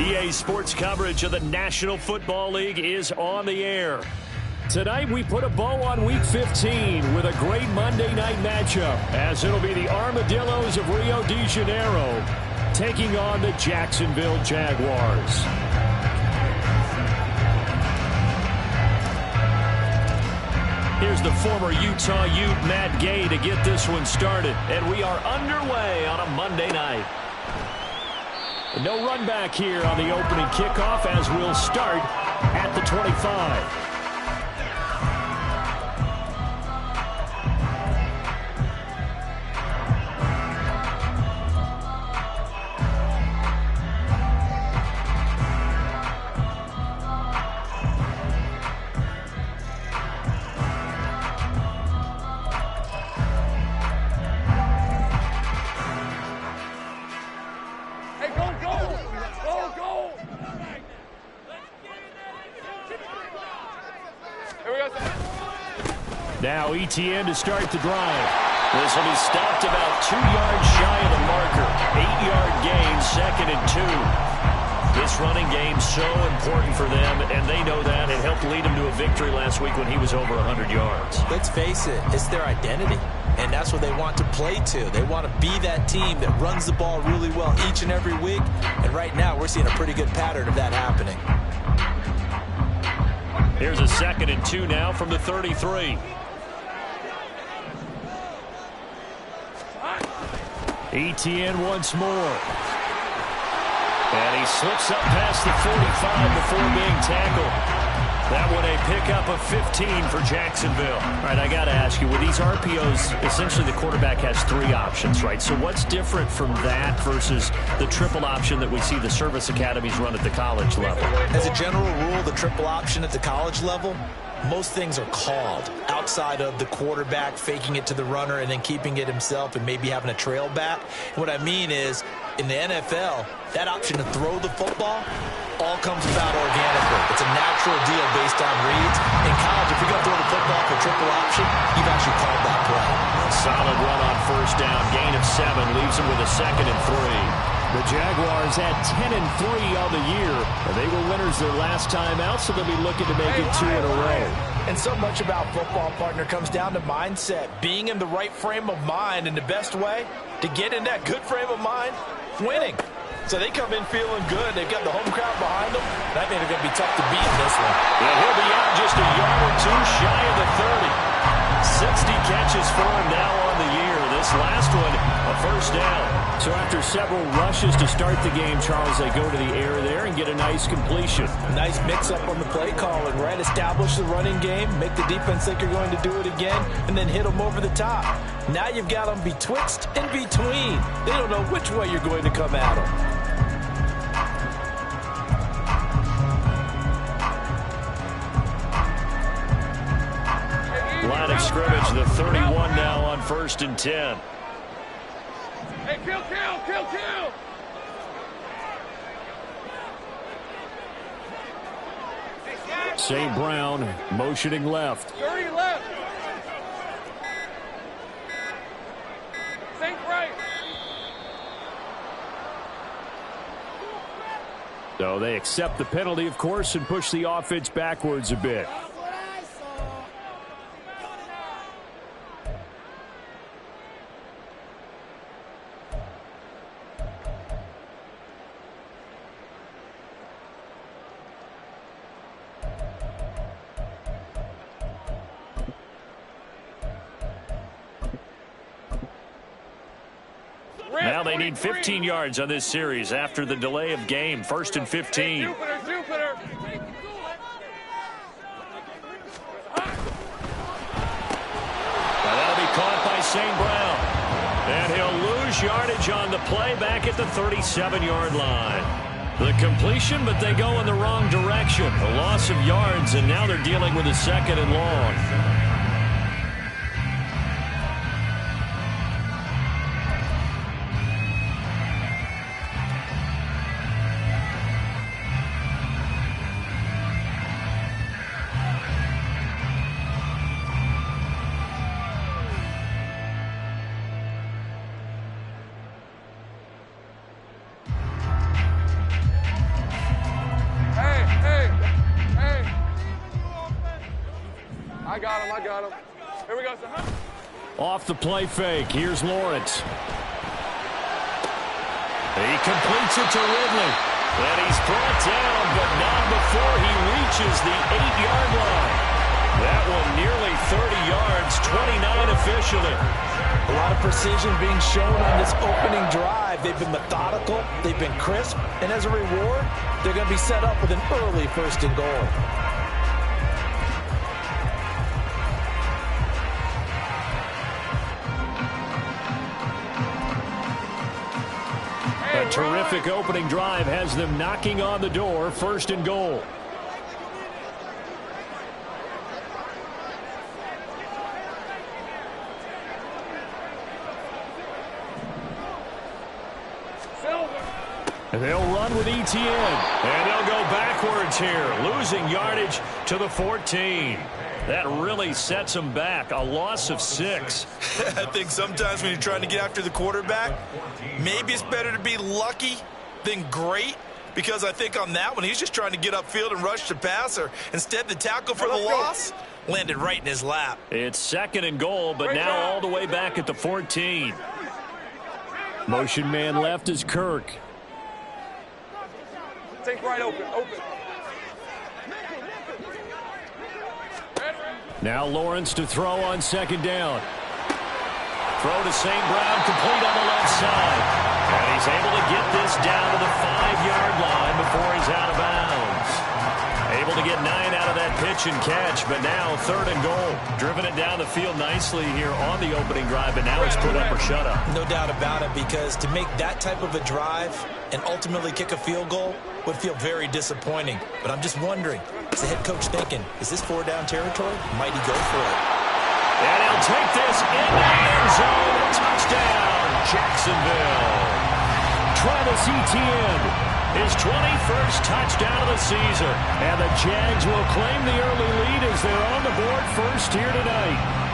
EA Sports coverage of the National Football League is on the air. Tonight we put a bow on Week 15 with a great Monday night matchup, as it'll be the Armadillos of Rio de Janeiro taking on the Jacksonville Jaguars. Here's the former Utah Ute Matt Gay to get this one started, and we are underway on a Monday night. No run back here on the opening kickoff, as we'll start at the 25. Now ETN to start the drive. This will be stopped about 2 yards shy of the marker. 8-yard gain, 2nd and 2. This running game so important for them, and they know that. It helped lead them to a victory last week when he was over 100 yards. Let's face it, it's their identity, and that's what they want to play to. They want to be that team that runs the ball really well each and every week, and right now we're seeing a pretty good pattern of that happening. Here's a 2nd and 2 now from the 33. ETN once more. And he slips up past the 45 before being tackled. That one a pickup of 15 for Jacksonville. All right, I got to ask you, with these RPOs, essentially the quarterback has 3 options, right? So what's different from that versus the triple option that we see the service academies run at the college level? As a general rule, the triple option at the college level, most things are called outside of the quarterback faking it to the runner and then keeping it himself and maybe having a trail back. What I mean is, in the NFL, that option to throw the football all comes about organically. It's a natural deal based on reads. In college, if you're going to throw the football for triple option, you've actually called that play. A solid run on first down. Gain of 7 leaves him with a 2nd and 3. The Jaguars had 10 and 3 on the year, and they were winners their last time out, so they'll be looking to make it 2 in a row. And so much about football, partner, comes down to mindset. Being in the right frame of mind, and the best way to get in that good frame of mind, winning. So they come in feeling good. They've got the home crowd behind them, and I think they're going to be tough to beat in this one. And he'll be out just a yard or 2 shy of the 30. 60 catches for him now on the year. This last one, a first down. So after several rushes to start the game, Charles, they go to the air there and get a nice completion. Nice mix-up on the play calling, right? Establish the running game, make the defense think you're going to do it again, and then hit them over the top. Now you've got them betwixt and between. They don't know which way you're going to come at them. Line of scrimmage, the 31 now on 1st and 10. Hey, kill! St. Brown motioning left. 30 left. Think right. So they accept the penalty, of course, and push the offense backwards a bit. Now they need 15 yards on this series after the delay of game. 1st and 15. Jupiter. Now that'll be caught by St. Brown. And he'll lose yardage on the play back at the 37-yard line. The completion, but they go in the wrong direction. A loss of yards, and now they're dealing with a 2nd and long. I got him. Here we go, son. Off the play fake, here's Lawrence. He completes it to Ridley. And he's brought down, but not before he reaches the 8-yard line. That one nearly 30 yards, 29 officially. A lot of precision being shown on this opening drive. They've been methodical, they've been crisp, and as a reward, they're going to be set up with an early 1st and goal. A terrific opening drive has them knocking on the door, 1st and goal. And they'll run with ETN. And they'll go backwards here, losing yardage to the 14. That really sets them back. A loss of 6. I think sometimes when you're trying to get after the quarterback, maybe it's better to be lucky than great. Because I think on that one, he's just trying to get upfield and rush the passer. Instead, the tackle for the loss landed right in his lap. It's 2nd and goal, but now all the way back at the 14. Motion man left is Kirk. Take right, open. Now Lawrence to throw on 2nd down. Throw to St. Brown, complete on the left side. And he's able to get this down to the 5-yard line before he's out of bounds. Able to get 9 out of that pitch and catch, but now 3rd and goal. Driven it down the field nicely here on the opening drive, but now it's put up or shut up. No doubt about it, because to make that type of a drive and ultimately kick a field goal would feel very disappointing. But I'm just wondering, is the head coach thinking, is this 4-down territory? Might he go for it? And he'll take this in the end zone. Touchdown, Jacksonville. Travis Etienne, his 21st touchdown of the season. And the Jags will claim the early lead as they're on the board first here tonight.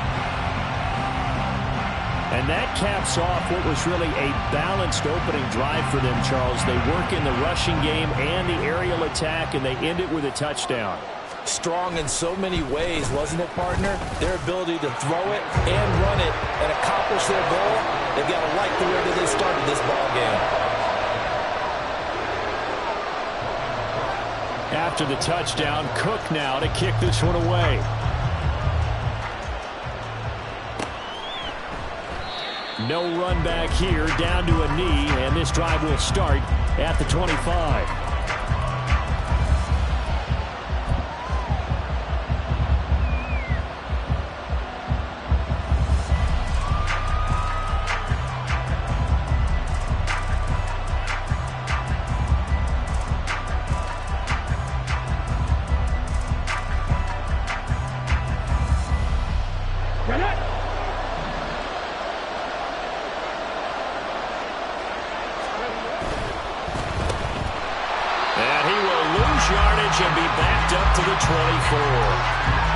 And that caps off what was really a balanced opening drive for them, Charles. They work in the rushing game and the aerial attack, and they end it with a touchdown. Strong in so many ways, wasn't it, partner? Their ability to throw it and run it and accomplish their goal, they've got to like the way that they started this ball game. After the touchdown, Cook now to kick this one away. No run back here, down to a knee, and this drive will start at the 25. And be backed up to the 24.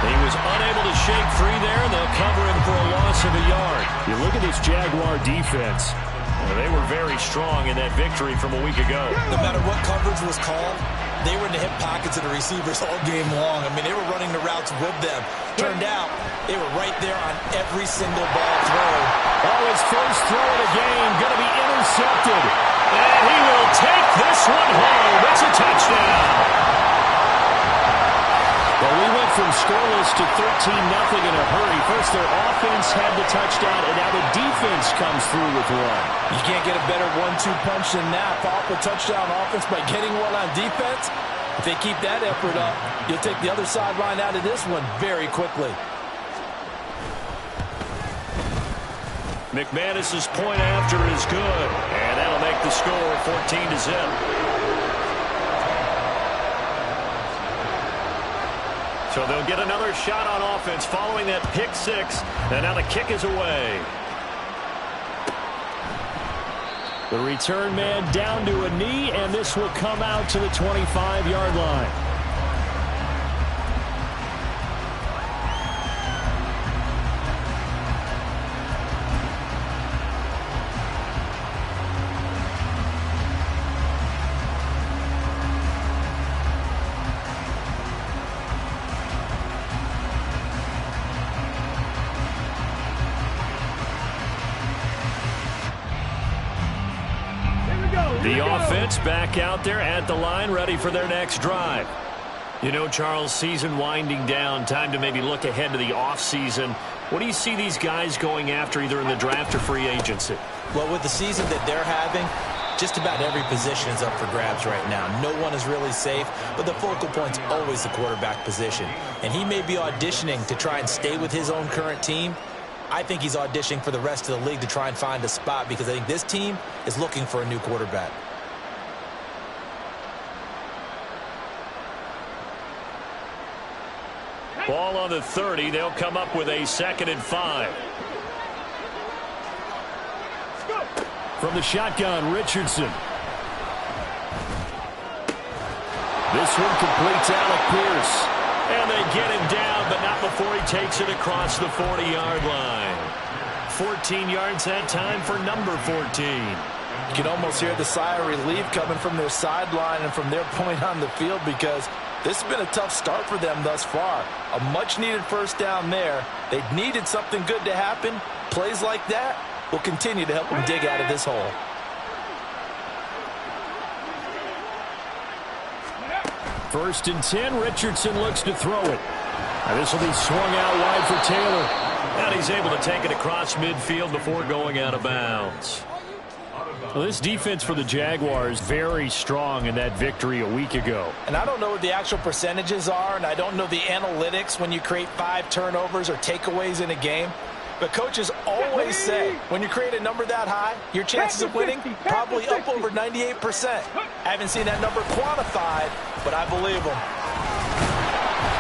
He was unable to shake free there. They'll cover him for a loss of a yard. You look at this Jaguar defense. Well, they were very strong in that victory from a week ago. No matter what coverage was called, they were in the hip pockets of the receivers all game long. I mean, they were running the routes with them. Turned out, they were right there on every single ball throw. Oh, his first throw of the game going to be intercepted. And he will take this one home. It's a touchdown. Well, we went from scoreless to 13-0 in a hurry. First, their offense had the touchdown, and now the defense comes through with one. You can't get a better 1-2 punch than that. Off a touchdown offense by getting one on defense. If they keep that effort up, you'll take the other sideline out of this one very quickly. McManus's point after is good, and that'll make the score 14-0. So they'll get another shot on offense following that pick six. And now the kick is away. The return man down to a knee, and this will come out to the 25-yard line. gets back out there at the line, ready for their next drive. You know, Charles, season winding down, time to maybe look ahead to the offseason. What do you see these guys going after either in the draft or free agency? Well, with the season that they're having, just about every position is up for grabs right now. No one is really safe, but the focal point's always the quarterback position. And he may be auditioning to try and stay with his own current team. I think he's auditioning for the rest of the league to try and find a spot because I think this team is looking for a new quarterback. Ball on the 30. They'll come up with a 2nd and 5. From the shotgun, Richardson. This one completes Alec Pierce. And they get him down, but not before he takes it across the 40-yard line. 14 yards that time for number 14. You can almost hear the sigh of relief coming from their sideline and from their point on the field because this has been a tough start for them thus far. A much-needed first down there. They needed something good to happen. Plays like that will continue to help them dig out of this hole. First and 10, Richardson looks to throw it. And this will be swung out wide for Taylor. And he's able to take it across midfield before going out of bounds. Well, this defense for the Jaguars very strong in that victory a week ago. And I don't know what the actual percentages are, and I don't know the analytics when you create 5 turnovers or takeaways in a game. But coaches always say when you create a number that high, your chances of winning probably up over 98%. I haven't seen that number quantified, but I believe them.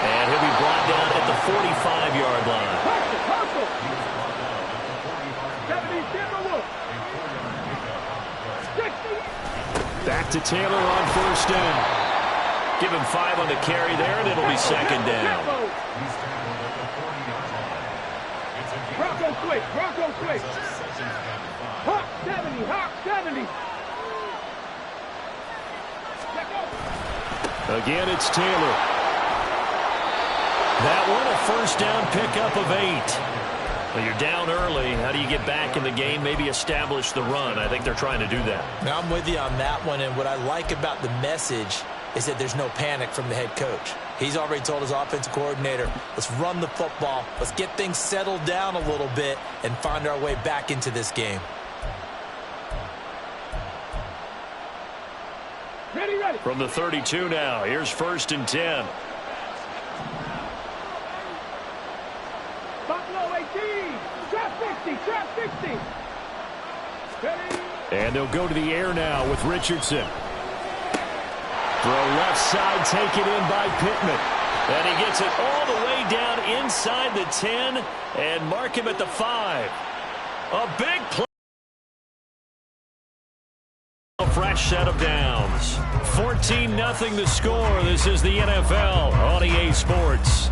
And he'll be brought down at the 45-yard line. Back to Taylor on first down. Give him 5 on the carry there, and it'll be 2nd down. Bronco quick, Bronco quick. Hawk 70, Hawk 70. Again, it's Taylor. That one, a first down pickup of 8. Well, you're down early. How do you get back in the game, maybe establish the run? I think they're trying to do that. Now, I'm with you on that one, and what I like about the message is that there's no panic from the head coach. He's already told his offensive coordinator, let's run the football, let's get things settled down a little bit and find our way back into this game. Ready, ready. From the 32 now, here's first and 10. Buffalo 18, trap 60, trap 60. Ready. And they'll go to the air now with Richardson. Throw left side, taken in by Pittman. And he gets it all the way down inside the 10 and mark him at the 5. A big play. A fresh set of downs. 14-0 the score. This is the NFL on EA Sports.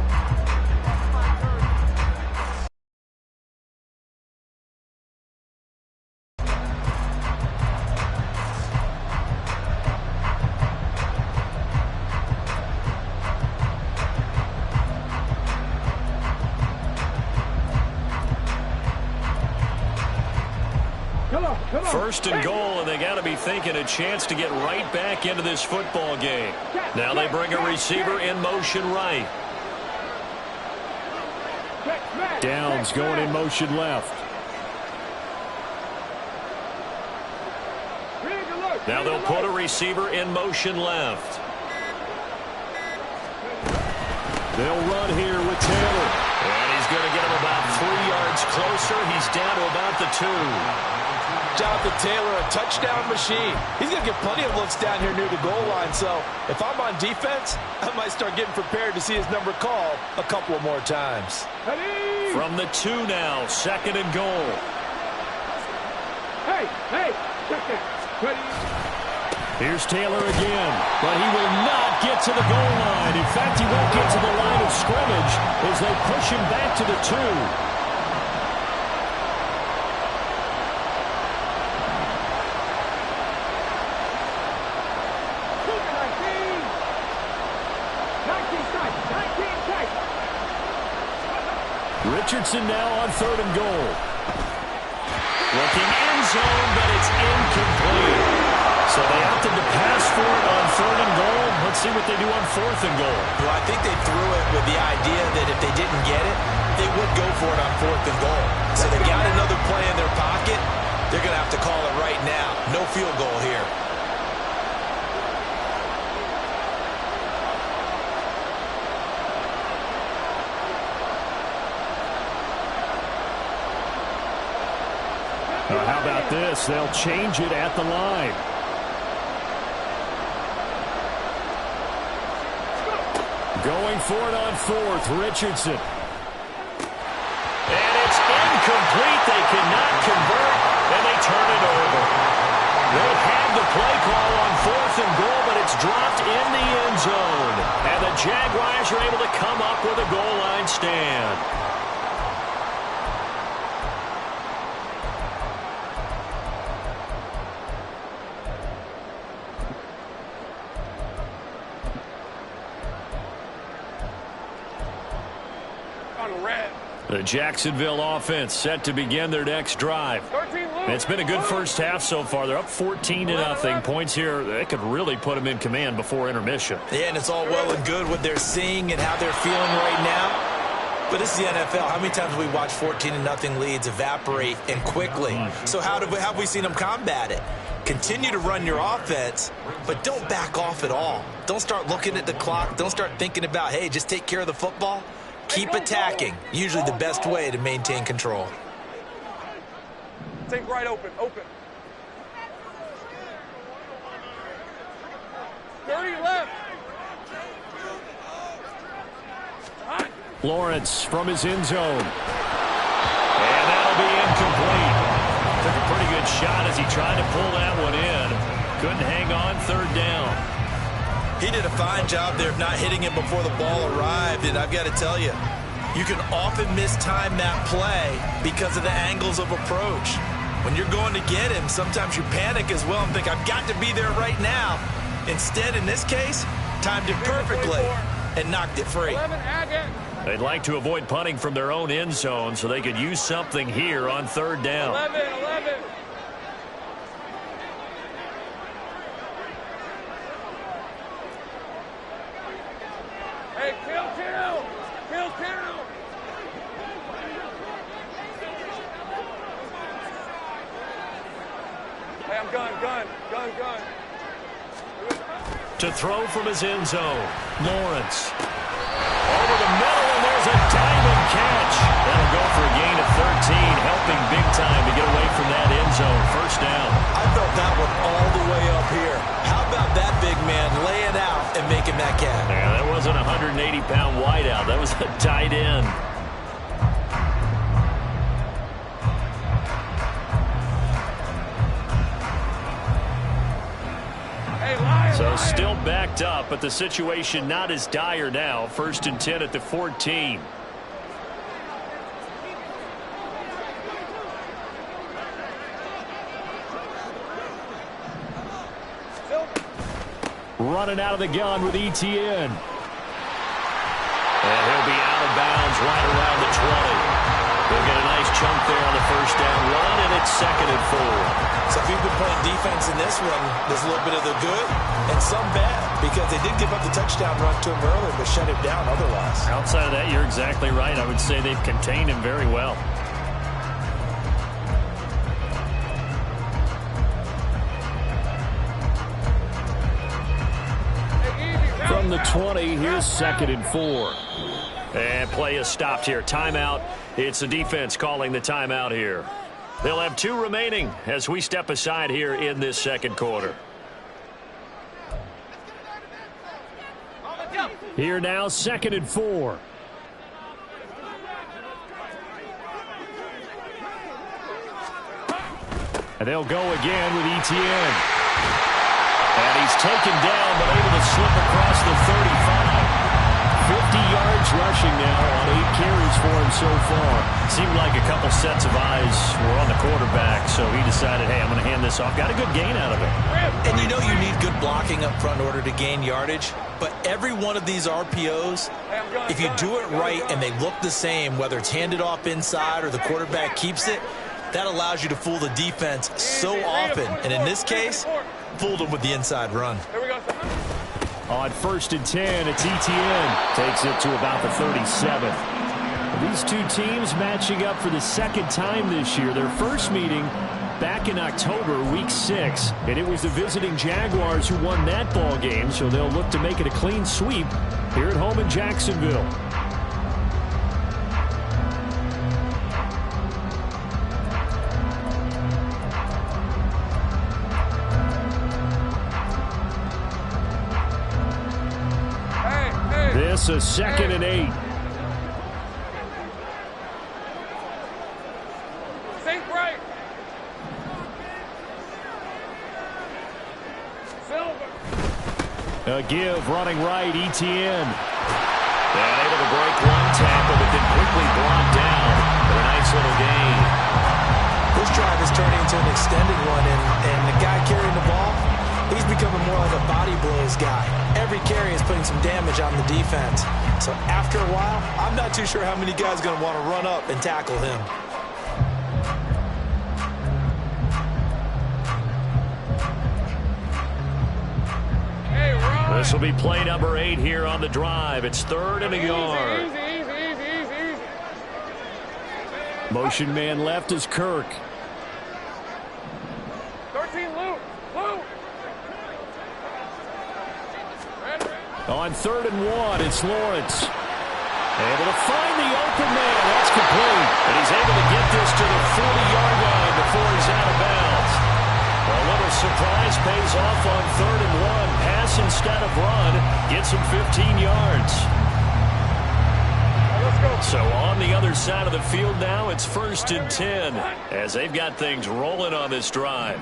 First and goal, and they got to be thinking a chance to get right back into this football game. Now they bring a receiver in motion right. Downs going in motion left. Now they'll put a receiver in motion left. They'll run here with Taylor. And he's going to get him about 3 yards closer. He's down to about the 2. Jonathan Taylor, a touchdown machine. He's going to get plenty of looks down here near the goal line. So if I'm on defense, I might start getting prepared to see his number called a couple of more times. From the 2 now, 2nd and goal. Hey, check that. Ready. Here's Taylor again, but he will not get to the goal line. In fact, he won't get to the line of scrimmage as they push him back to the 2. Richardson now on 3rd and goal. Looking end zone, but it's incomplete. So So they opted to pass for it on 3rd and goal. Let's see what they do on 4th and goal. Well, I think they threw it with the idea that if they didn't get it, they would go for it on 4th and goal. So they got another play in their pocket. They're going to have to call it right now. No field goal here. How about this? They'll change it at the line. Going for it on 4th, Richardson. And it's incomplete. They cannot convert, and they turn it over. They had the play call on 4th and goal, but it's dropped in the end zone. And the Jaguars are able to come up with a goal line stand. The Jacksonville offense set to begin their next drive. It's been a good first half so far. They're up 14-0. Points here, they could really put them in command before intermission. Yeah, and it's all well and good what they're seeing and how they're feeling right now. But this is the NFL. How many times have we watched 14-0 leads evaporate and quickly? So how have we seen them combat it? Continue to run your offense, but don't back off at all. Don't start looking at the clock. Don't start thinking about, hey, just take care of the football. Keep attacking. Usually the best way to maintain control. Take right open. 30 left. Lawrence from his end zone. And that'll be incomplete. Took a pretty good shot as he tried to pull that one in. Couldn't hang on 3rd down. He did a fine job there of not hitting him before the ball arrived, and I've got to tell you, you can often mistime that play because of the angles of approach. When you're going to get him, sometimes you panic as well and think, I've got to be there right now. Instead, in this case, timed it perfectly and knocked it free. They'd like to avoid punting from their own end zone so they could use something here on 3rd down. 11. Hey, kill. Hey, I'm gun. To throw from his end zone, Lawrence. Over the middle, and there's a diamond catch. That'll go for a gain of 13, helping big time to get away from that end zone. 1st down. I felt that one all the way up here. How about that big man laying out and making that catch? Yeah, that wasn't a 180-pound wideout. That was a tight end. So still backed up, but the situation not as dire now. 1st and 10 at the 14. Running out of the gun with ETN. And he'll be out of bounds right around the 20. They'll get a nice chunk there on the 1st down run, and it's 2nd and 4. So if you've been playing defense in this one, there's a little bit of the good and some bad, because they did give up the touchdown run to him earlier, but shut him down otherwise. Outside of that, you're exactly right. I would say they've contained him very well. From the 20, here's 2nd and 4. And play is stopped here. Timeout. It's the defense calling the timeout here. They'll have 2 remaining as we step aside here in this 2nd quarter. Here now, 2nd and 4. And they'll go again with ETN. And he's taken down, but able to slip across the 35. 50 yards rushing now on 8 carries for him so far. Seemed like a couple sets of eyes were on the quarterback, so he decided, hey, I'm going to hand this off. Got a good gain out of it. And you know you need good blocking up front in order to gain yardage, but every one of these RPOs, if you do it right and they look the same, whether it's handed off inside or the quarterback keeps it, that allows you to fool the defense so often. And in this case, Fooled him with the inside run. Here we go. On 1st and 10, it's ETN. Takes it to about the 37. These two teams matching up for the second time this year. Their first meeting back in October, week 6. And it was the visiting Jaguars who won that ball game, so they'll look to make it a clean sweep here at home in Jacksonville. This a 2nd and 8. Think right. Silver. A give running right, ETN. And able to break one tackle, but then quickly blocked down for a nice little gain. This drive is turning into an extended one, and the guy carrying the ball, he's becoming more like a body blows guy. Every carry is putting some damage on the defense. So after a while, I'm not too sure how many guys are going to want to run up and tackle him. Hey, Ron. This will be play number 8 here on the drive. It's 3rd and a yard. Easy. Motion man left is Kirk. 13, Luke. On 3rd and 1, it's Lawrence. Able to find the open man. That's complete. And he's able to get this to the 40-yard line before he's out of bounds. A little surprise pays off on 3rd and 1. Pass instead of run. Gets him 15 yards. Let's go. So on the other side of the field now, it's 1st and 10 as they've got things rolling on this drive.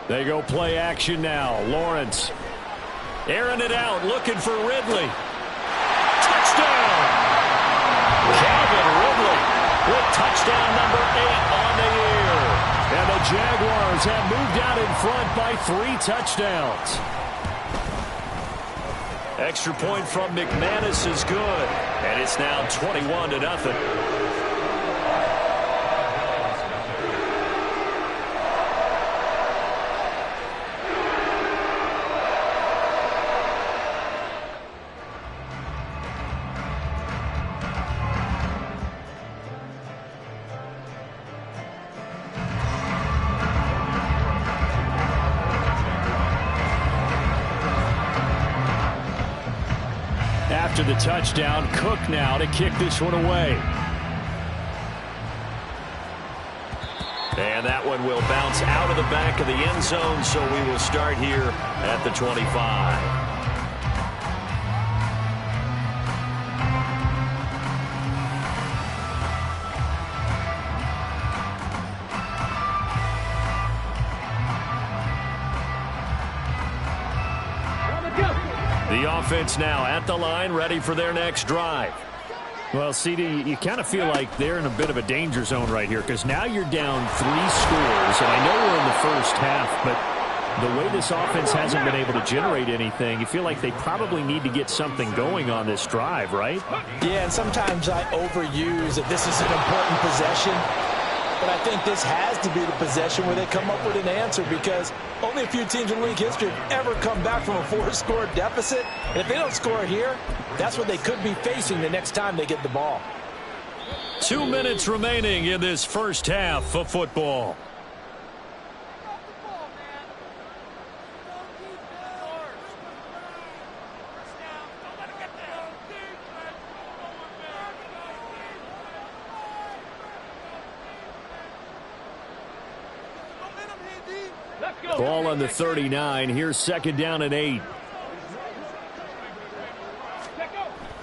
They go play action now. Lawrence airing it out, looking for Ridley. Touchdown! Calvin Ridley with touchdown number 8 on the year. And the Jaguars have moved out in front by 3 touchdowns. Extra point from McManus is good. And it's now 21-0. After the touchdown, Cook now to kick this one away. And that one will bounce out of the back of the end zone, so we will start here at the 25. The offense now at the line, ready for their next drive. Well, CD, you kind of feel like they're in a bit of a danger zone right here because now you're down 3 scores, and I know we're in the first half, but the way this offense hasn't been able to generate anything, you feel like they probably need to get something going on this drive, right? Yeah, and sometimes I overuse that this is an important possession. But I think this has to be the possession where they come up with an answer because only a few teams in league history have ever come back from a 4-score deficit. And if they don't score here, that's what they could be facing the next time they get the ball. 2 minutes remaining in this first half of football. Ball on the 39. Here's 2nd down and 8.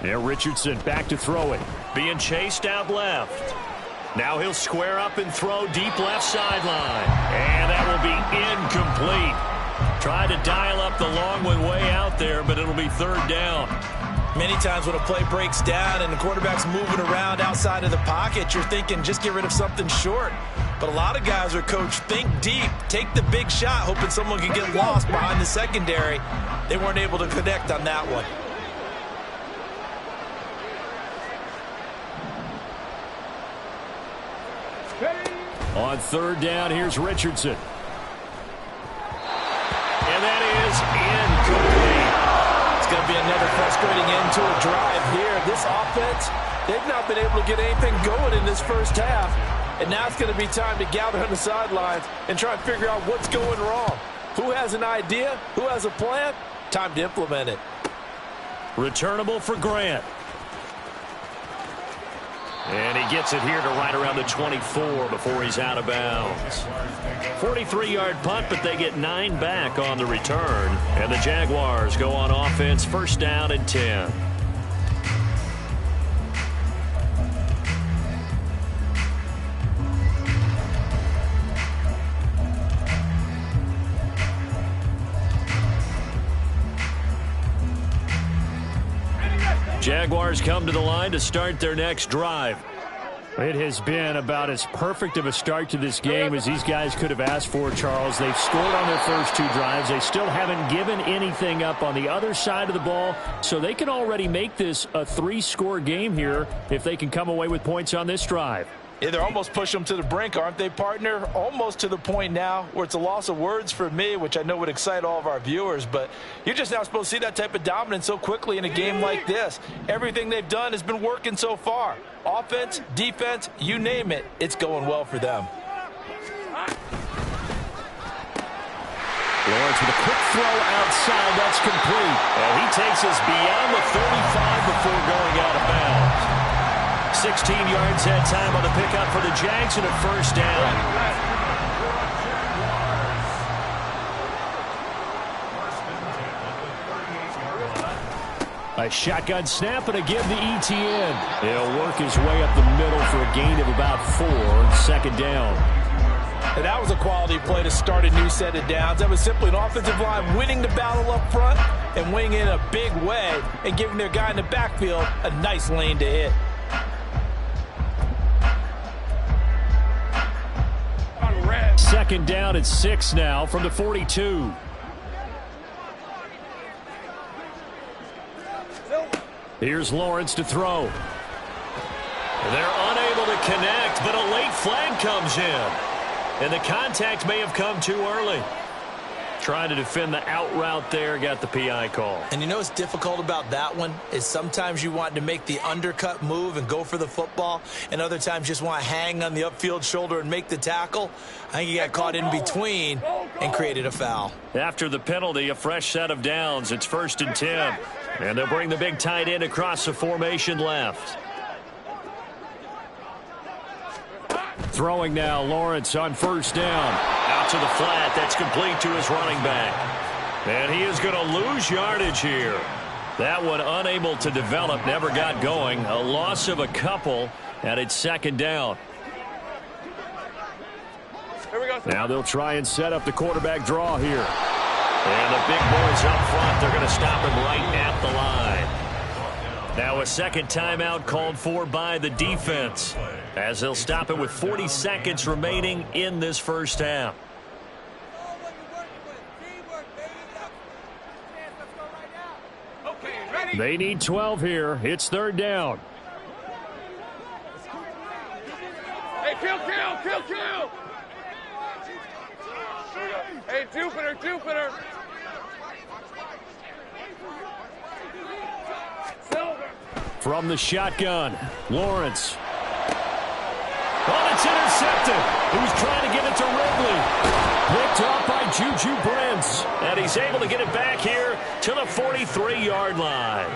Now Richardson back to throw it. Being chased out left. Now he'll square up and throw deep left sideline. And that will be incomplete. Tried to dial up the long one way out there, but it'll be 3rd down. Many times when a play breaks down and the quarterback's moving around outside of the pocket, you're thinking just get rid of something short. But a lot of guys are coached, think deep, take the big shot, hoping someone can get lost behind the secondary. They weren't able to connect on that one. On third down, here's Richardson. And that is incomplete. It's going to be another frustrating end to a drive here. This offense, they've not been able to get anything going in this first half. And now it's going to be time to gather on the sidelines and try and figure out what's going wrong. Who has an idea? Who has a plan? Time to implement it. Returnable for Grant. And he gets it here to right around the 24 before he's out of bounds. 43-yard punt, but they get 9 back on the return. And the Jaguars go on offense, first down and 10. Jaguars come to the line to start their next drive. It has been about as perfect of a start to this game as these guys could have asked for, Charles. They've scored on their first 2 drives. They still haven't given anything up on the other side of the ball, so they can already make this a 3-score game here if they can come away with points on this drive. Yeah, they're almost pushing them to the brink, aren't they, partner? Almost to the point now where it's a loss of words for me, which I know would excite all of our viewers, but you're just not supposed to see that type of dominance so quickly in a game like this. Everything they've done has been working so far. Offense, defense, you name it, it's going well for them. Lawrence with a quick throw outside. That's complete. And he takes us beyond the 35 before going out of bounds. 16 yards that time on the pickup for the Jags and a first down. A shotgun snap and a give to ETN. He'll work his way up the middle for a gain of about 4, second down. And that was a quality play to start a new set of downs. That was simply an offensive line winning the battle up front and winning in a big way and giving their guy in the backfield a nice lane to hit. Second down at 6 now from the 42. Here's Lawrence to throw. They're unable to connect, but a late flag comes in. And the contact may have come too early. Trying to defend the out route there, got the PI call. And you know what's difficult about that one is sometimes you want to make the undercut move and go for the football, and other times just want to hang on the upfield shoulder and make the tackle. I think he got caught in between and created a foul. After the penalty, a fresh set of downs. It's 1st and 10. And they'll bring the big tight end across the formation left. Throwing now, Lawrence on first down. Out to the flat. That's complete to his running back. And he is going to lose yardage here. That one unable to develop, never got going. A loss of a couple, and it's second down. Here we go. Now they'll try and set up the quarterback draw here. And the big boys up front, they're going to stop him right at the line. Now a second timeout called for by the defense, as they'll stop it with 40 seconds remaining in this first half. They need 12 here. It's third down. Hey, kill. Hey, Jupiter. Silver. From the shotgun, Lawrence. Oh, it's intercepted. He was trying to get it to Ridley. Picked off by Juju Brents. And he's able to get it back here to the 43-yard line.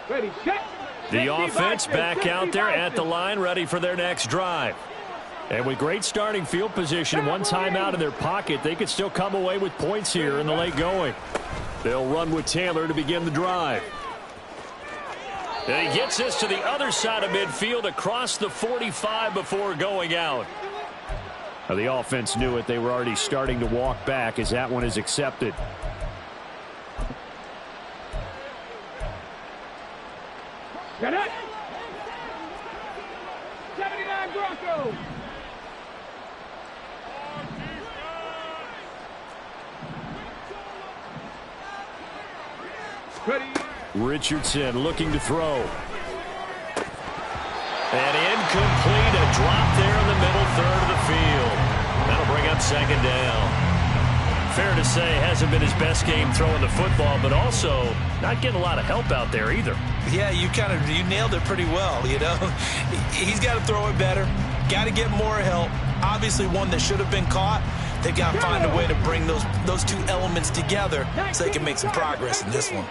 Ready, set. The offense back out there at the line, ready for their next drive. And with great starting field position and one timeout in their pocket, they could still come away with points here in the late going. They'll run with Taylor to begin the drive. And he gets this to the other side of midfield across the 45 before going out. Now, the offense knew it. They were already starting to walk back as that one is accepted. Get it. 79 Broncos. Richardson looking to throw. And incomplete, a drop there in the middle third of the field. That'll bring up second down. Fair to say, hasn't been his best game throwing the football, but also not getting a lot of help out there either. Yeah, you nailed it pretty well, you know. He's got to throw it better, got to get more help. Obviously one that should have been caught. They've got to find a way to bring those two elements together so they can make some progress in this one.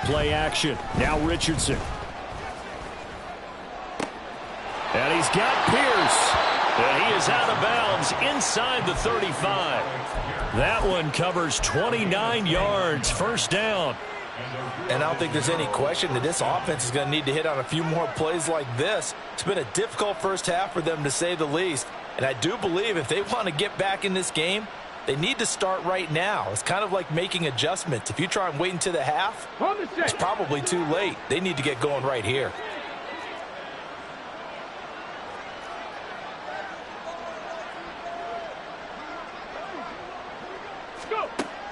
Play action. Now Richardson. And he's got Pierce. And he is out of bounds inside the 35. That one covers 29 yards. First down. And I don't think there's any question that this offense is going to need to hit on a few more plays like this. It's been a difficult first half for them, to say the least. And I do believe if they want to get back in this game, they need to start right now. It's kind of like making adjustments. If you try and wait until the half, it's probably too late. They need to get going right here.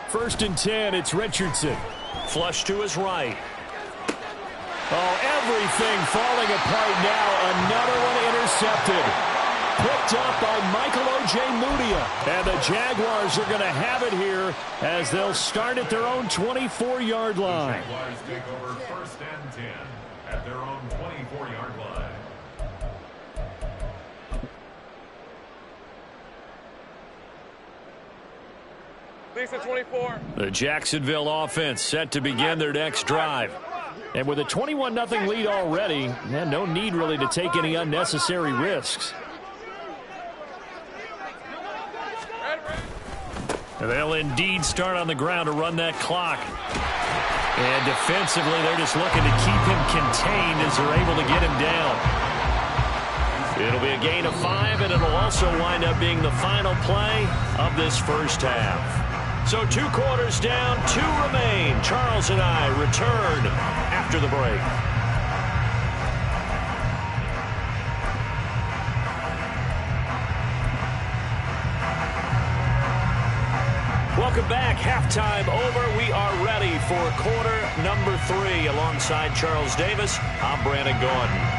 First and 10, it's Richardson. Flush to his right. Oh, everything falling apart now. Another one intercepted. Picked up by Michael O.J. Mudia. And the Jaguars are going to have it here as they'll start at their own 24-yard line. The Jaguars take over first and 10 at their own 24-yard line. Lisa 24. The Jacksonville offense set to begin their next drive. And with a 21-0 lead already, no need really to take any unnecessary risks. They'll indeed start on the ground to run that clock. And defensively, they're just looking to keep him contained as they're able to get him down. It'll be a gain of 5, and it'll also wind up being the final play of this first half. So 2 quarters down, 2 remain. Charles and I return after the break. Welcome back. Halftime over. We are ready for quarter number 3. Alongside Charles Davis, I'm Brandon Gordon.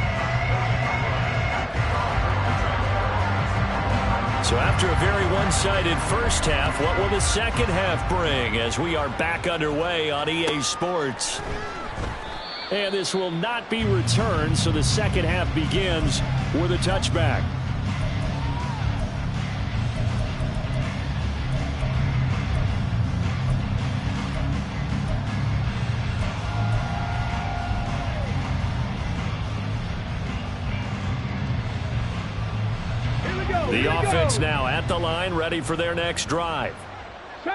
So after a very one-sided first half, what will the second half bring as we are back underway on EA Sports? And this will not be returned, so the second half begins with a touchback. The offense now at the line, ready for their next drive.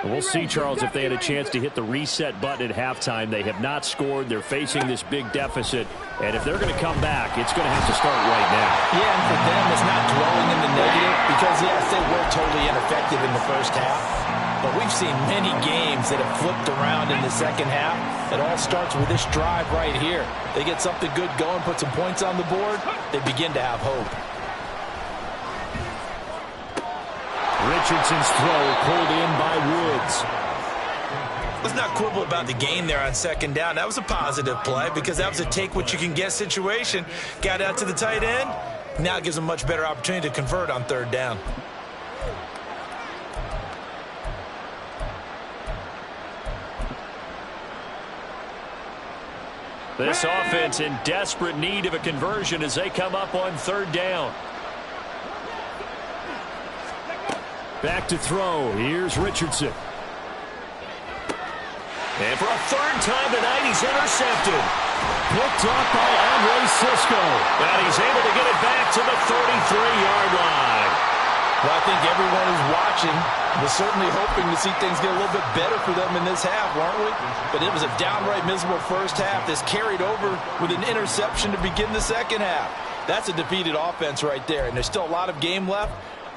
We'll see, Charles, if they had a chance to hit the reset button at halftime. They have not scored. They're facing this big deficit. And if they're going to come back, it's going to have to start right now. Yeah, and for them, it's not dwelling in the negative because, yes, they were totally ineffective in the first half. But we've seen many games that have flipped around in the second half. It all starts with this drive right here. They get something good going, put some points on the board, they begin to have hope. Richardson's throw pulled in by Woods. Let's not quibble about the gain there on second down. That was a positive play because that was a take-what-you-can-get situation. Got out to the tight end. Now it gives them a much better opportunity to convert on third down. This offense in desperate need of a conversion as they come up on third down. Back to throw. Here's Richardson. And for a third time tonight, he's intercepted. Picked off by Andre Cisco. And he's able to get it back to the 33-yard line. Well, I think everyone who's watching was certainly hoping to see things get a little bit better for them in this half, weren't we? But it was a downright miserable first half that's carried over with an interception to begin the second half. That's a defeated offense right there, and there's still a lot of game left.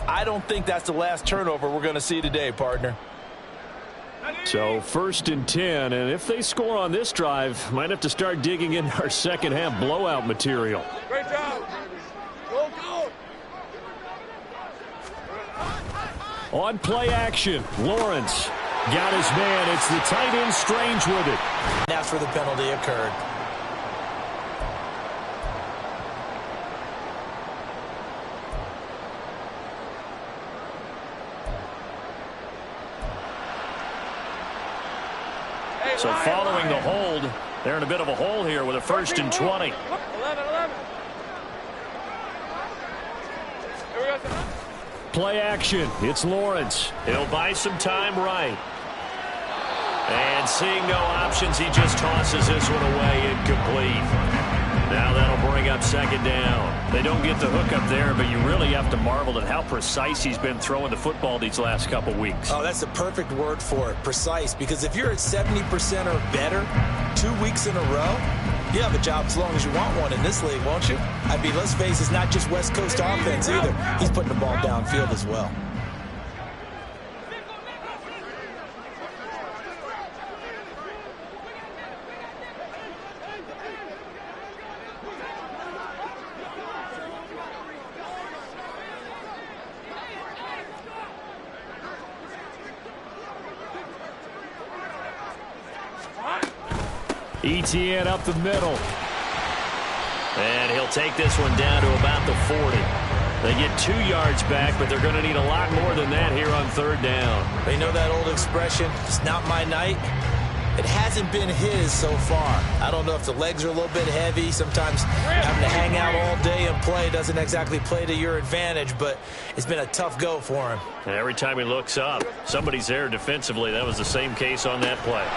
I don't think that's the last turnover we're going to see today, partner. So first and 10, and if they score on this drive, might have to start digging in our second half blowout material. Great job. Go, go. On play action, Lawrence. Got his man. It's the tight end Strange with it. That's where the penalty occurred. So following the hold, they're in a bit of a hole here with a 1st and 20. 11. Here we go. Play action. It's Lawrence. He'll buy some time right. And seeing no options, he just tosses this one away incomplete. Now that'll bring up 2nd down. They don't get the hook up there, but you really have to marvel at how precise he's been throwing the football these last couple weeks. Oh, that's the perfect word for it, precise. Because if you're at 70% or better 2 weeks in a row, you have a job as long as you want one in this league, won't you? I mean, let's face it, it's not just West Coast offense either. He's putting the ball downfield as well. ETN up the middle. And he'll take this one down to about the 40. They get 2 yards back, but they're going to need a lot more than that here on 3rd down. They know that old expression, it's not my night. It hasn't been his so far. I don't know if the legs are a little bit heavy. Sometimes having to hang out all day and play doesn't exactly play to your advantage, but it's been a tough go for him. And every time he looks up, somebody's there defensively. That was the same case on that play.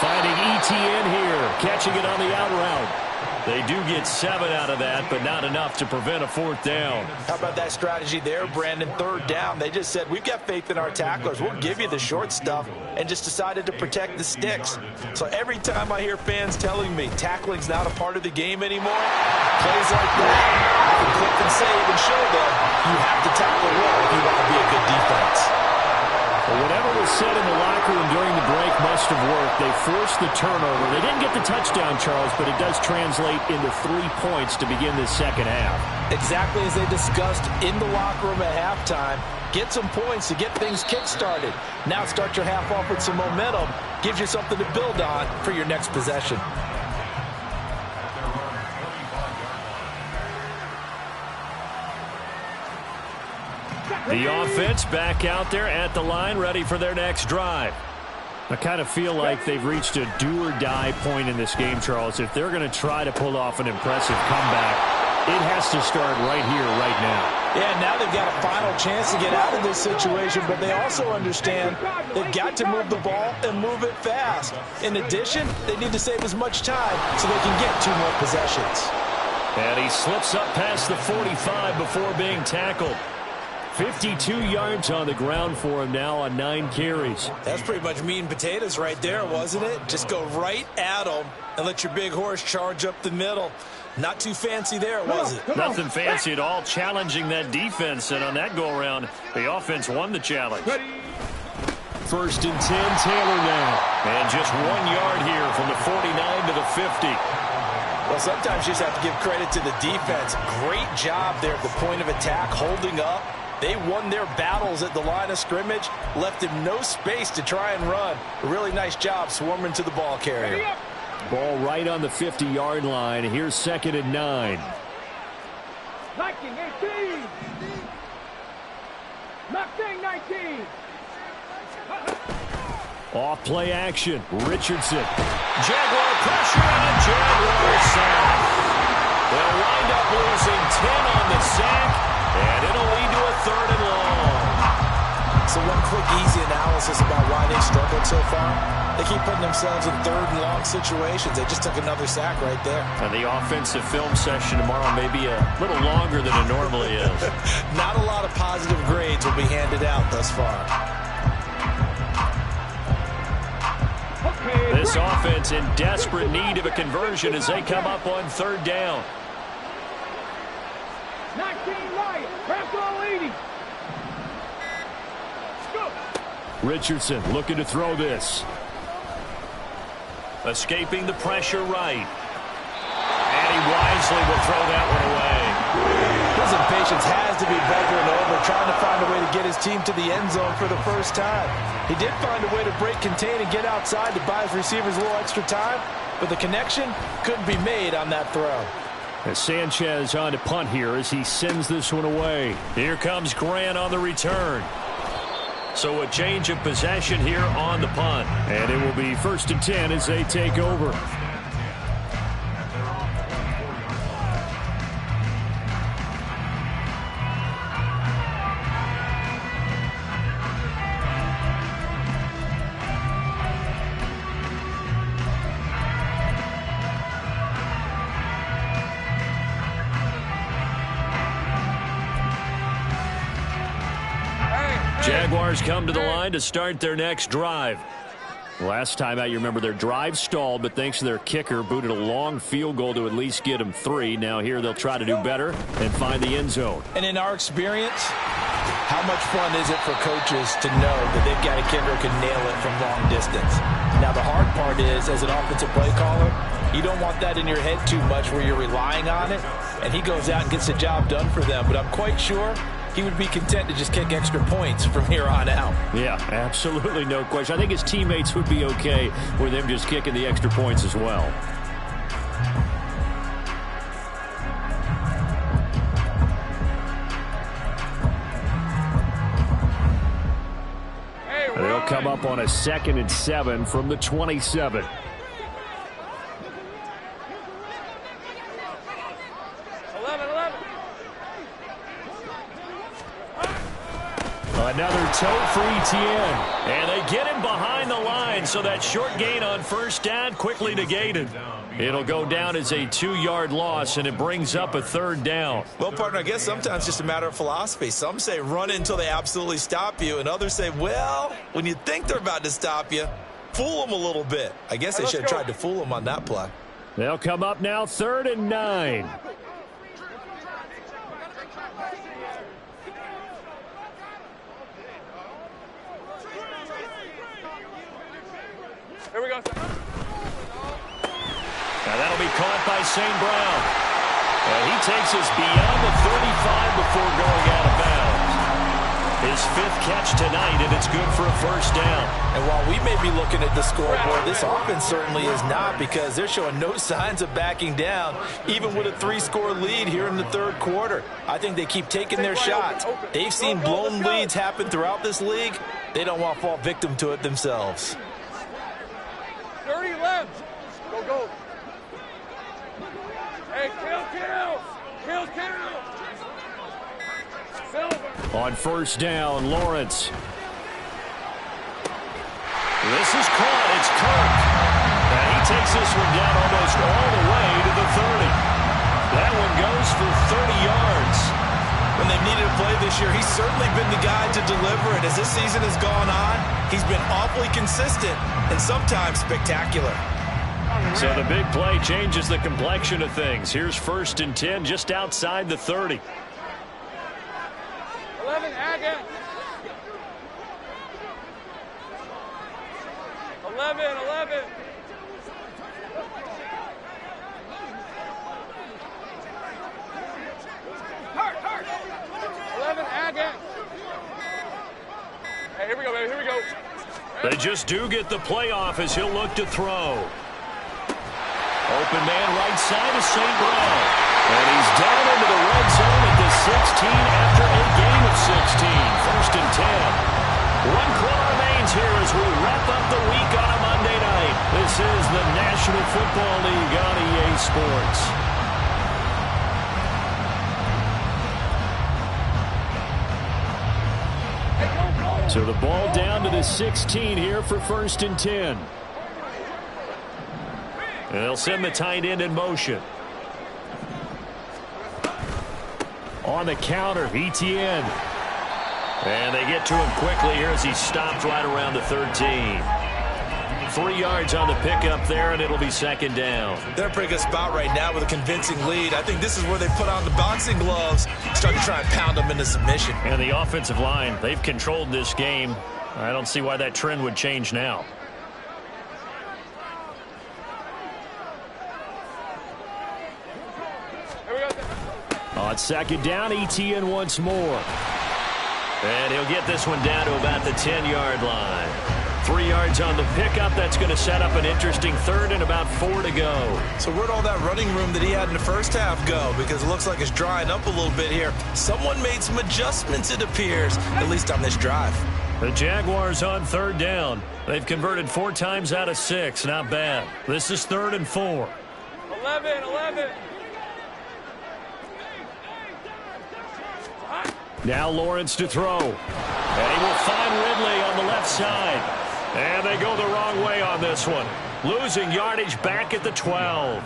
Finding ETN here, catching it on the out route. They do get 7 out of that, but not enough to prevent a 4th down. How about that strategy there, Brandon? 3rd down. They just said, we've got faith in our tacklers. We'll give you the short stuff, and just decided to protect the sticks. So every time I hear fans telling me tackling's not a part of the game anymore, plays like that, I can click and save and show them you have to tackle well if you want to be a good defense. Well, whatever was said in the locker room during the break must have worked. They forced the turnover. They didn't get the touchdown, Charles, but it does translate into 3 points to begin this 2nd half. Exactly as they discussed in the locker room at halftime. Get some points to get things kick-started. Now start your half off with some momentum. Gives you something to build on for your next possession. The offense back out there at the line, ready for their next drive. I kind of feel like they've reached a do-or-die point in this game, Charles. If they're going to try to pull off an impressive comeback, it has to start right here, right now. Yeah, now they've got a final chance to get out of this situation, but they also understand they've got to move the ball and move it fast. In addition, they need to save as much time so they can get 2 more possessions. And he slips up past the 45 before being tackled. 52 yards on the ground for him now on 9 carries. That's pretty much meat and potatoes right there, wasn't it? Just go right at him and let your big horse charge up the middle. Not too fancy there, was it? Nothing fancy at all, challenging that defense, and on that go-around, the offense won the challenge. 1st and 10, Taylor now. And just 1 yard here from the 49 to the 50. Well, sometimes you just have to give credit to the defense. Great job there at the point of attack, holding up. They won their battles at the line of scrimmage, left him no space to try and run. A really nice job swarming to the ball carrier. Ball right on the 50-yard line. Here's 2nd and 9. 19, 18. 19. Off play action. Richardson. Jaguar pressure and a Jaguar sack. They'll wind up losing 10 on the sack, and it'll lead to a 3rd and long. So one quick, easy analysis about why they struggled so far. They keep putting themselves in 3rd and long situations. They just took another sack right there. And the offensive film session tomorrow may be a little longer than it normally is. Not a lot of positive grades will be handed out thus far. This offense in desperate need of a conversion as they come up on 3rd down. 19 right. Press all 80. Go. Richardson looking to throw this. Escaping the pressure right. And he wisely will throw that one away. The His impatience has to be bubbling over, trying to find a way to get his team to the end zone for the first time. He did find a way to break contain and get outside to buy his receivers a little extra time, but the connection couldn't be made on that throw. As Sanchez on to punt here as he sends this one away. Here comes Grant on the return. So a change of possession here on the punt. And it will be 1st and 10 as they take over. Jaguars come to the line to start their next drive. Last time out, you remember their drive stalled, but thanks to their kicker, booted a long field goal to at least get them 3. Now here they'll try to do better and find the end zone. And in our experience, how much fun is it for coaches to know that they've got a kicker who can nail it from long distance? Now the hard part is, as an offensive play caller, you don't want that in your head too much where you're relying on it, and he goes out and gets the job done for them. But I'm quite sure he would be content to just kick extra points from here on out. Yeah, absolutely no question. I think his teammates would be okay with him just kicking the extra points as well. They'll come up on a 2nd and 7 from the 27. Another toe for Etienne. And they get him behind the line, so that short gain on 1st down quickly negated. It'll go down as a 2-yard loss, and it brings up a 3rd down. Well, partner, I guess sometimes it's just a matter of philosophy. Some say run until they absolutely stop you, and others say, well, when you think they're about to stop you, fool them a little bit. I guess they should have tried to fool them on that play. They'll come up now 3rd and 9. Here we go. Now that'll be caught by St. Brown. And he takes us beyond the 35 before going out of bounds. His 5th catch tonight, and it's good for a 1st down. And while we may be looking at the scoreboard, this offense certainly is not, because they're showing no signs of backing down, even with a 3-score lead here in the 3rd quarter. I think they keep taking their shots. They've seen blown leads happen throughout this league. They don't want to fall victim to it themselves. 30 left. Go, go. Hey, kill. Silver. On 1st down, Lawrence. This is caught. It's Kirk. And he takes this one down almost all the way to the 30. That one goes for 30 yards. When they've needed a play this year, he's certainly been the guy to deliver it. As this season has gone on, he's been awfully consistent and sometimes spectacular. So the big play changes the complexion of things. Here's 1st and 10 just outside the 30. 11, Agate. 11. Hurt. 11, Agate. Hey, here we go, baby. Here we go. They just do get the playoff as he'll look to throw. Open man right side is St. Brown. And he's down into the red zone at the 16 after a gain of 16. 1st and 10. 1 quarter remains here as we wrap up the week on a Monday night. This is the National Football League on EA Sports. So the ball down to the 16 here for 1st and 10. And they'll send the tight end in motion. On the counter, Etienne. And they get to him quickly here as he stopped right around the 13. 3 yards on the pickup there, and it'll be 2nd down. They're in a pretty good spot right now with a convincing lead. I think this is where they put on the boxing gloves, start to try and pound them into submission. And the offensive line, they've controlled this game. I don't see why that trend would change now. On second down, ETN once more. And he'll get this one down to about the 10-yard line. 3 yards on the pickup. That's going to set up an interesting third and about 4 to go. So where'd all that running room that he had in the first half go? Because it looks like it's drying up a little bit here. Someone made some adjustments, it appears, at least on this drive. The Jaguars on third down. They've converted 4 times out of 6. Not bad. This is 3rd and 4. 11. Now Lawrence to throw. And he will find Ridley on the left side. And they go the wrong way on this one. Losing yardage back at the 12.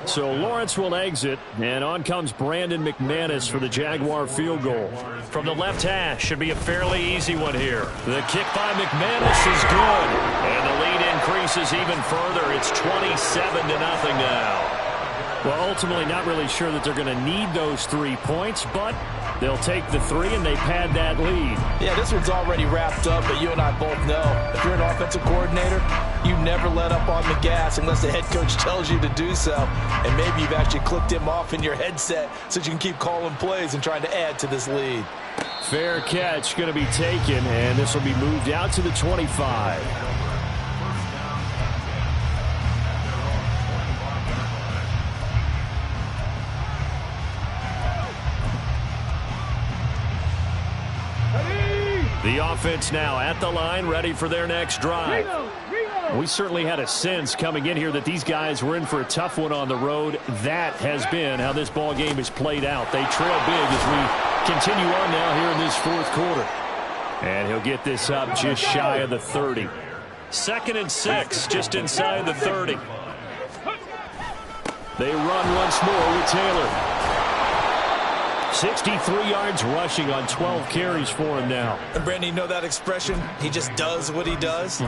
So Lawrence will exit, and on comes Brandon McManus for the Jaguar field goal. From the left hash, should be a fairly easy one here. The kick by McManus is good. And the lead increases even further. It's 27-0 now. Well, ultimately not really sure that they're going to need those 3 points, but they'll take the 3 and they pad that lead. Yeah, this one's already wrapped up, but you and I both know if you're an offensive coordinator, you never let up on the gas unless the head coach tells you to do so. And maybe you've actually clicked him off in your headset so you can keep calling plays and trying to add to this lead. Fair catch going to be taken, and this will be moved out to the 25. The offense now at the line, ready for their next drive. We certainly had a sense coming in here that these guys were in for a tough one on the road. That has been how this ball game has played out. They trail big as we continue on now here in this 4th quarter. And he'll get this up just shy of the 30. 2nd and 6, just inside the 30. They run once more with Taylor. 63 yards rushing on 12 carries for him now. And Brandon, you know that expression? He just does what he does.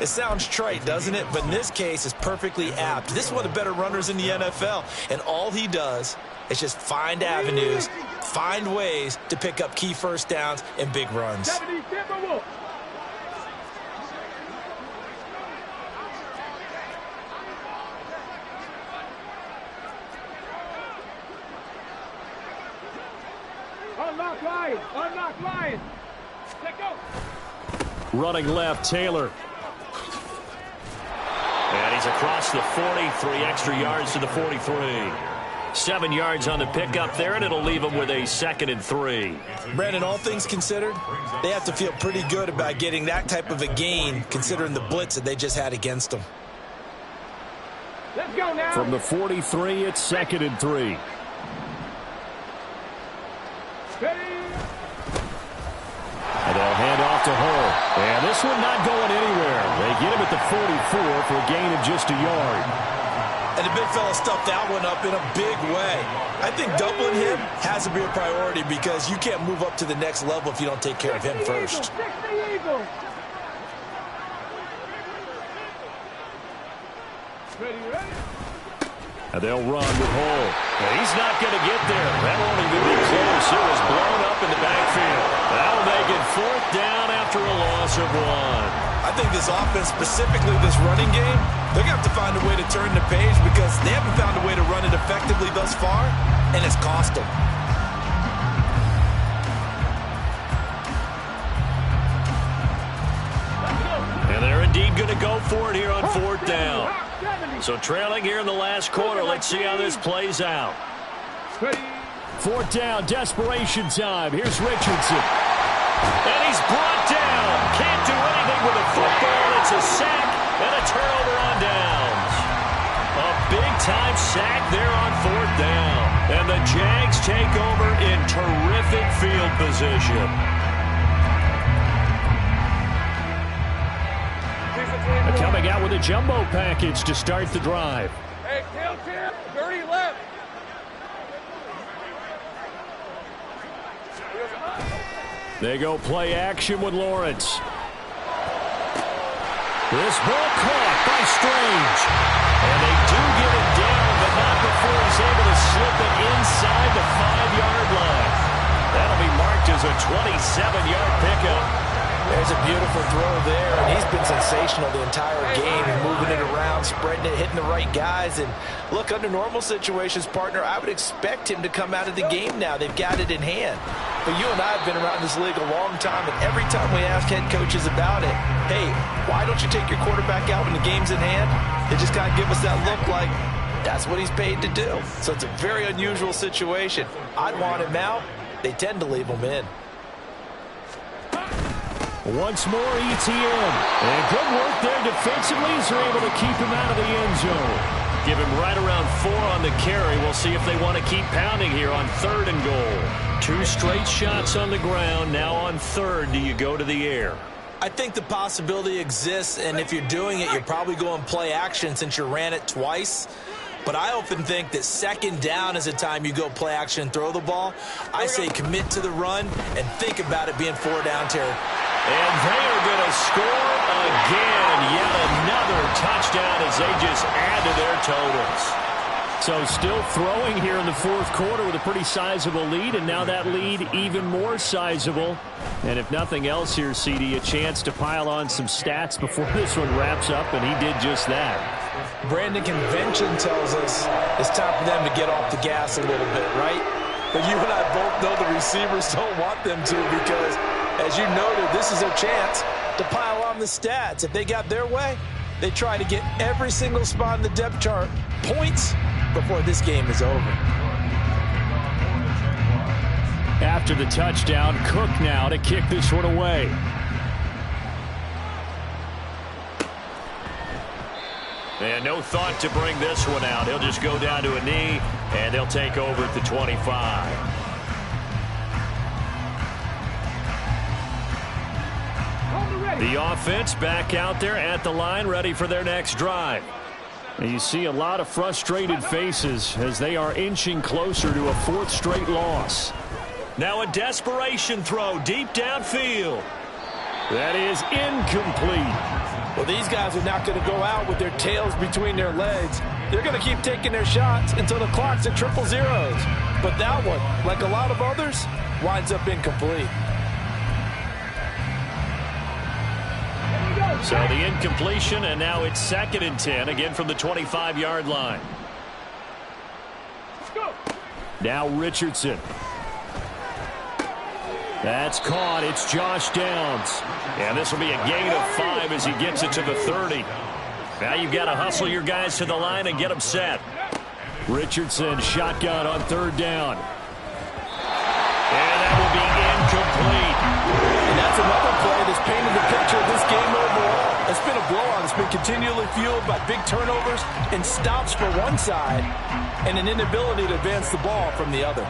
It sounds trite, doesn't it? But in this case, it's perfectly apt. This is one of the better runners in the NFL. And all he does is just find avenues, find ways to pick up key first downs and big runs. Unlock line. Let go. Running left, Taylor. And he's across the 40, 3 extra yards to the 43. 7 yards on the pickup there, and it'll leave him with a 2nd and 3. Brandon, all things considered, they have to feel pretty good about getting that type of a gain, considering the blitz that they just had against them. Let's go now. From the 43, it's 2nd and 3. And they'll hand off to Hull. And this one not going anywhere. They get him at the 44 for a gain of just a yard. And the big fella stuffed that one up in a big way. I think doubling him has to be a priority because you can't move up to the next level if you don't take care of him first. And they'll run with Hull. And he's not going to get there. That won't even be close. It was blown up in the backfield. That'll make it 4th down after a loss of 1. I think this offense, specifically this running game, they're going to have to find a way to turn the page because they haven't found a way to run it effectively thus far, and it's cost them. And they're indeed going to go for it here on 4th down. So trailing here in the last quarter. Let's see how this plays out. 4th down, desperation time. Here's Richardson. And he's brought down. Can't do anything with a football. It's a sack and a turnover on downs. A big-time sack there on 4th down. And the Jags take over in terrific field position. Coming out with a jumbo package to start the drive. Hey, tail tip. 30 left. They go play action with Lawrence. This ball caught by Strange. And they do get it down, but not before he's able to slip it inside the 5-yard line. That'll be marked as a 27-yard pickup. There's a beautiful throw there, and he's been sensational the entire game, moving it around, spreading it, hitting the right guys. And look, under normal situations, partner, I would expect him to come out of the game now. They've got it in hand. But you and I have been around this league a long time, and every time we ask head coaches about it, hey, why don't you take your quarterback out when the game's in hand? They just kind of give us that look like that's what he's paid to do. So it's a very unusual situation. I'd want him out. They tend to leave him in. Once more, ETN. And good work there defensively as they're able to keep him out of the end zone. Give him right around 4 on the carry. We'll see if they want to keep pounding here on 3rd and goal. 2 straight shots on the ground. Now on 3rd, do you go to the air? I think the possibility exists, and if you're doing it, you're probably going play action since you ran it twice. But I often think that 2nd down is a time you go play action and throw the ball. I say commit to the run and think about it being 4 down territory. And they are going to score again. Yet another touchdown as they just add to their totals. So still throwing here in the 4th quarter with a pretty sizable lead, and now that lead even more sizable. And if nothing else here, CD, a chance to pile on some stats before this one wraps up, and he did just that. Brandon, convention tells us it's time for them to get off the gas a little bit, right? But you and I both know the receivers don't want them to because, as you noted, this is their chance to pile on the stats. If they got their way, they try to get every single spot in the depth chart points before this game is over. After the touchdown, Cook now to kick this one away. And no thought to bring this one out. He'll just go down to a knee, and they'll take over at the 25. The offense back out there at the line, ready for their next drive. And you see a lot of frustrated faces as they are inching closer to a 4th straight loss. Now a desperation throw deep downfield. That is incomplete. Well, these guys are not going to go out with their tails between their legs. They're going to keep taking their shots until the clock's at 000. But that one, like a lot of others, winds up incomplete. So the incompletion, and now it's 2nd and 10, again from the 25-yard line. Now Richardson. That's caught. It's Josh Downs. And this will be a gain of 5 as he gets it to the 30. Now you've got to hustle your guys to the line and get them set. Richardson shotgun on 3rd down. And that will be incomplete. And that's another play that's painted the picture of this game overall. It's been a blowout. It's been continually fueled by big turnovers and stops for one side and an inability to advance the ball from the other.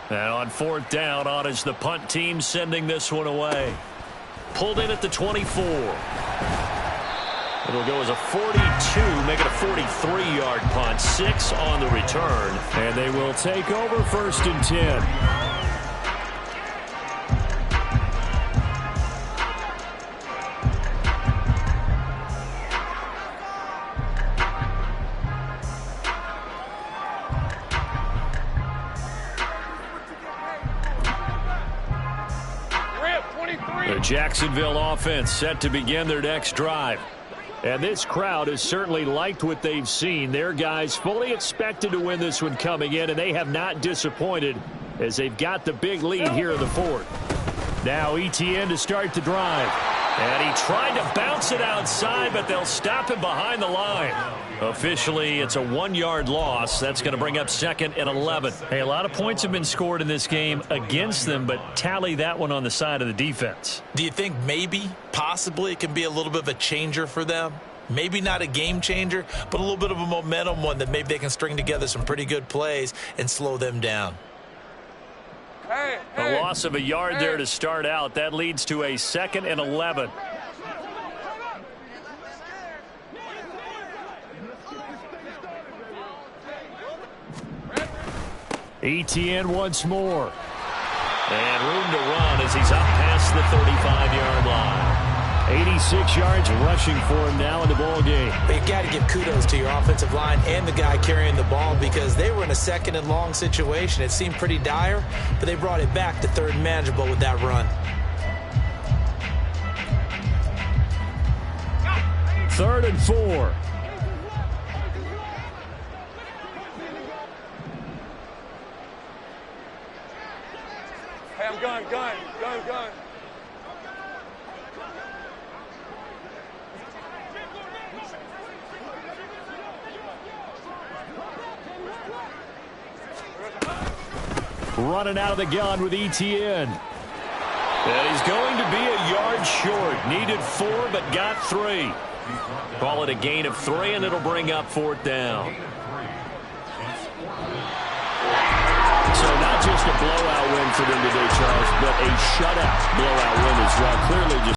And on 4th down, on is the punt team sending this one away. Pulled in at the 24. It'll go as a 42, make it a 43-yard punt. 6 on the return. And they will take over 1st and 10. The Jacksonville offense set to begin their next drive. And this crowd has certainly liked what they've seen. Their guys fully expected to win this one coming in, and they have not disappointed as they've got the big lead here in the 4th. Now ETN to start the drive. And he tried to bounce it outside, but they'll stop him behind the line. Officially, it's a 1-yard loss. That's going to bring up 2nd and 11. Hey, a lot of points have been scored in this game against them, but tally that one on the side of the defense. Do you think maybe, possibly, it can be a little bit of a changer for them? Maybe not a game changer, but a little bit of a momentum one that maybe they can string together some pretty good plays and slow them down. A loss of a yard there to start out. That leads to a 2nd and 11. ETN once more. And room to run as he's up past the 35-yard line. 86 yards rushing for him now in the ball game. But you got to give kudos to your offensive line and the guy carrying the ball because they were in a second and long situation. It seemed pretty dire, but they brought it back to third and manageable with that run. 3rd and 4. Hey, I'm gun. Running out of the gun with ETN. And he's going to be a yard short. Needed 4, but got 3. Call it a gain of 3, and it'll bring up 4th down. So not just a blowout win for them today, Charles, but a shutout blowout win as well. Clearly just